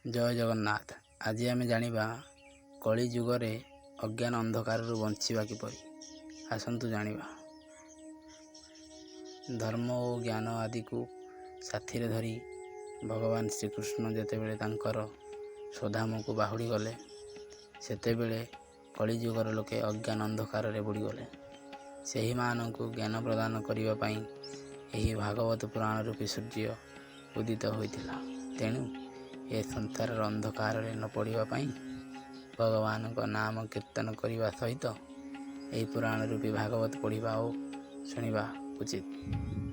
ଜୟ ଜଗନ୍ନାଥ। ଆଜି ଆମେ ଜାଣିବା କଳି ଯୁଗରେ ଅଜ୍ଞାନ ଅନ୍ଧକାରରୁ ବଞ୍ଚିବା କିପରି। ଆସନ୍ତୁ ଜାଣିବା। ଧର୍ମ ଓ ଜ୍ଞାନ ଆଦିକୁ ସାଥିରେ ଧରି ଭଗବାନ ଶ୍ରୀକୃଷ୍ଣ ଯେତେବେଳେ ତାଙ୍କର ସ୍ୱଧାମକୁ ବାହୁଡ଼ି ଗଲେ, ସେତେବେଳେ କଳିଯୁଗର ଲୋକେ ଅଜ୍ଞାନ ଅନ୍ଧକାରରେ ବୁଡ଼ିଗଲେ। ସେହିମାନଙ୍କୁ ଜ୍ଞାନ ପ୍ରଦାନ କରିବା ପାଇଁ ଏହି ଭାଗବତ ପୁରାଣ ରୂପୀ ସୂର୍ଯ୍ୟ ଉଦିତ ହୋଇଥିଲା। ତେଣୁ ଏ ସଂସାରର ଅନ୍ଧକାରରେ ନ ପଡ଼ିବା ପାଇଁ ଭଗବାନଙ୍କ ନାମ କୀର୍ତ୍ତନ କରିବା ସହିତ ଏହି ପୁରାଣ ରୂପୀ ଭାଗବତ ପଢ଼ିବା ଓ ଶୁଣିବା ଉଚିତ।